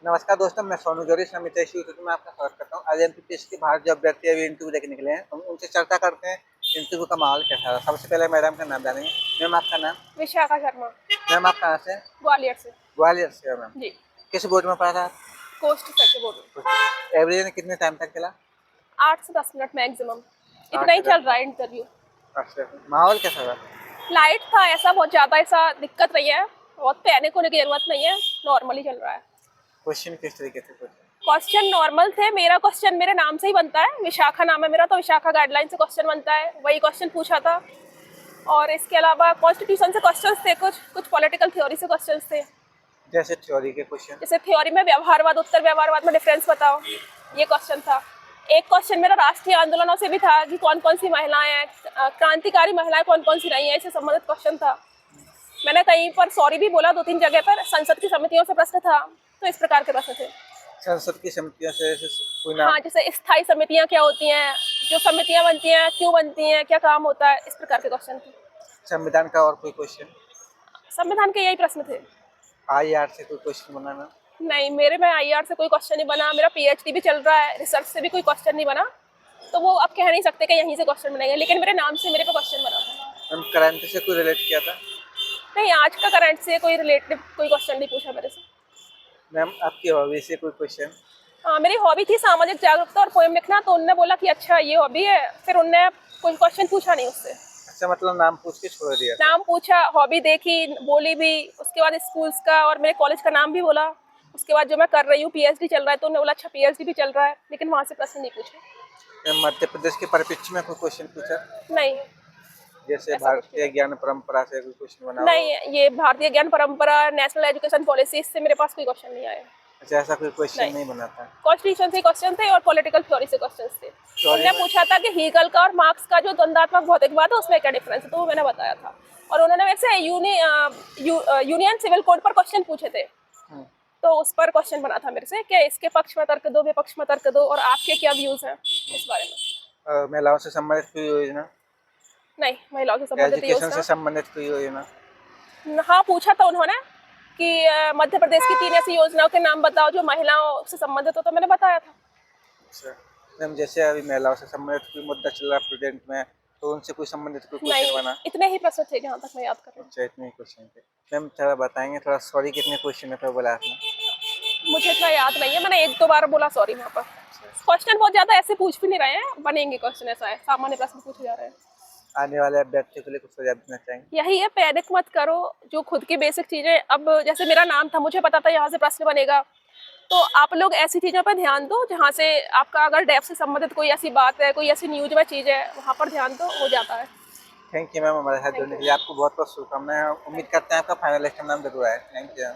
नमस्कार दोस्तों, मैं सोनू जोरी समिति इंस्टीट्यूट में आपका स्वागत करता हूँ। आज एमपीपीएससी के भारत जो अभ्यर्थी अभी इंटरव्यू देके निकले हैं, हम उनसे चर्चा करते हैं इंटरव्यू का माहौल कैसा रहा। सबसे पहले मैडम का नाम जानेंगे। मैम आपका नाम? विशाखा शर्मा। मैम आप कहाँ से? ग्वालियर से। ग्वालियर से हो मैम। जी। किस बोर्ड में पढ़ा था आप? कोस्ट सच बोल रही हूँ। एवरेज में कितने टाइम तक चला? 8 से 10 मिनट मैक्सिमम, 8 इतना ही से चल 10 रहा है इंटरव्यू। अच्छा, माहौल कैसा रहा? लाइट था, ऐसा बहुत ज़्यादा ऐसा दिक्कत नहीं है, बहुत पैनिक होने की ज़रूरत नहीं है, नॉर्मली चल रहा है। क्वेश्चन किस तरीके से पूछे? क्वेश्चन नॉर्मल थे। मेरा क्वेश्चन मेरे नाम से ही बनता है, विशाखा नाम है मेरा, तो विशाखा गाइडलाइन से क्वेश्चन बनता है, वही क्वेश्चन पूछा था। और इसके अलावा कॉन्स्टिट्यूशन से क्वेश्चंस थे, कुछ पॉलिटिकल थ्योरी से क्वेश्चंस थे। जैसे थ्योरी के क्वेश्चन? जैसे थ्योरी में व्यवहारवाद, उत्तर व्यवहारवाद में डिफरेंस बताओ, ये क्वेश्चन था। एक क्वेश्चन मेरा राष्ट्रीय आंदोलनों से भी था कि कौन कौन सी महिलाएं हैं, क्रांतिकारी महिलाएं कौन कौन सी रही हैं, इससे संबंधित क्वेश्चन था। मैंने कहीं पर सॉरी भी बोला 2-3 जगह पर। संसद की समितियों से प्रश्न था, तो इस प्रकार के प्रश्न थे। संसद की समितियों से कोई नाम? हाँ, जैसे स्थायी समितियाँ क्या होती हैं, जो समितियाँ बनती हैं क्यों बनती हैं, क्या काम होता है, इस प्रकार के क्वेश्चन थे। संविधान का और कोई क्वेश्चन? संविधान के यही प्रश्न थे। IR से कोई क्वेश्चन बनाना? नहीं, मेरे में IR से कोई क्वेश्चन नहीं बना। मेरा PhD भी चल रहा है, रिसर्च से भी कोई क्वेश्चन नहीं बना, तो वो आप कह नहीं सकते कि यहीं से क्वेश्चन बनेंगे, लेकिन मेरे नाम से मेरे पे क्वेश्चन बना था। मैम करंट से कोई रिलेट किया था? नहीं, आज का करंट से कोई रिलेटेड कोई क्वेश्चन नहीं पूछा मेरे से। मैम आपकी हॉबी से कोई क्वेश्चन? मेरी हॉबी थी सामाजिक जागरूकता और पोएम लिखना, तो उनने बोला कि अच्छा ये हॉबी है, फिर उनने कोई क्वेश्चन पूछा नहीं उससे। अच्छा, मतलब नाम पूछ के छोड़ दिया? नाम पूछा, हॉबी देखी, बोली भी, उसके बाद स्कूल्स का और मेरे कॉलेज का नाम भी बोला। उसके बाद जो मैं कर रही हूँ, PhD चल रहा है, तो उन्होंने बोला अच्छा PhD भी चल रहा है, लेकिन वहाँ से प्रश्न नहीं पूछे। मध्य प्रदेश के परिप्रेक्ष्य में कोई क्वेश्चन पूछा? नहीं, जैसे ऐसा कुछ भारतीय ज्ञान परंपरा से कोई क्वेश्चन बना हो? नहीं, ये भारतीय ज्ञान परंपरा, नेशनल एजुकेशन पॉलिसी, इससे मेरे पास कोई क्वेश्चन नहीं आया। अच्छा, ऐसा कोई क्वेश्चन नहीं, नहीं बना था? कॉन्स्टिट्यूशन से क्वेश्चन थे और पॉलिटिकल थ्योरी से क्वेश्चन थे। थ्योरी उन्होंने में? पूछा था कि हीगल का और मार्क्स का जो द्वंद्वात्मक भौतिकवाद है उसमें क्या डिफरेंस है, तो वो मैंने बताया था। और उन्होंने मेरे से यूनियन सिविल कोड पर क्वेश्चन पूछे थे, तो उस पर क्वेश्चन बना था मेरे से कि इसके पक्ष में तर्क दो, विपक्ष में तर्क दो, और आपके क्या व्यूज हैं इस बारे में। महिलाओं से संबंधित कोई योजना? नहीं, महिलाओं से संबंधित एजुकेशन से योजना। संबंधित कोई योजना? हाँ, पूछा था उन्होंने कि मध्य प्रदेश की 3 ऐसी योजनाओं के नाम बताओ जो महिलाओं से संबंधित हो, तो मैंने बताया था। अच्छा मैम, जैसे अभी महिलाओं से संबंधित कोई मुद्दा चल रहा है प्रेजेंट में, तो उनसे कोई संबंधित कोई क्वेश्चन नहीं, बना? इतने ही प्रश्न थे जहाँ तक मैं याद कर रही हूँ। अच्छा, इतने ही क्वेश्चन थे। मैम थोड़ा बताएंगे, थोड़ा सॉरी कितने क्वेश्चन पे बोला आपने? मुझे इतना याद नहीं है, मैंने 1-2 बार बोला सॉरी वहाँ पर। क्वेश्चन बहुत ज्यादा ऐसे पूछ भी नहीं रहे हैं, बनेंगे क्वेश्चन, ऐसा है, सामान्य प्रश्न पूछे जा रहे हैं। आने वाले अभ्यर्थियों के लिए कुछ सुझाव देना चाहेंगे? यही है, पैनिक मत करो, जो खुद की बेसिक चीजें, अब जैसे मेरा नाम था, मुझे पता था यहाँ से प्रश्न बनेगा, तो आप लोग ऐसी चीजों पर ध्यान दो जहाँ से आपका अगर डेफ से संबंधित कोई ऐसी बात है, कोई ऐसी न्यूज में चीज है, वहाँ पर ध्यान दो, हो जाता है। थैंक यू मैम, हमारे साथ थैंक जुड़ने यू। के लिए। आपको बहुत बहुत शुभकामनाएं। उम्मीद करते हैं आपका फाइनल लिस्ट नाम जरूर आए। Thank you.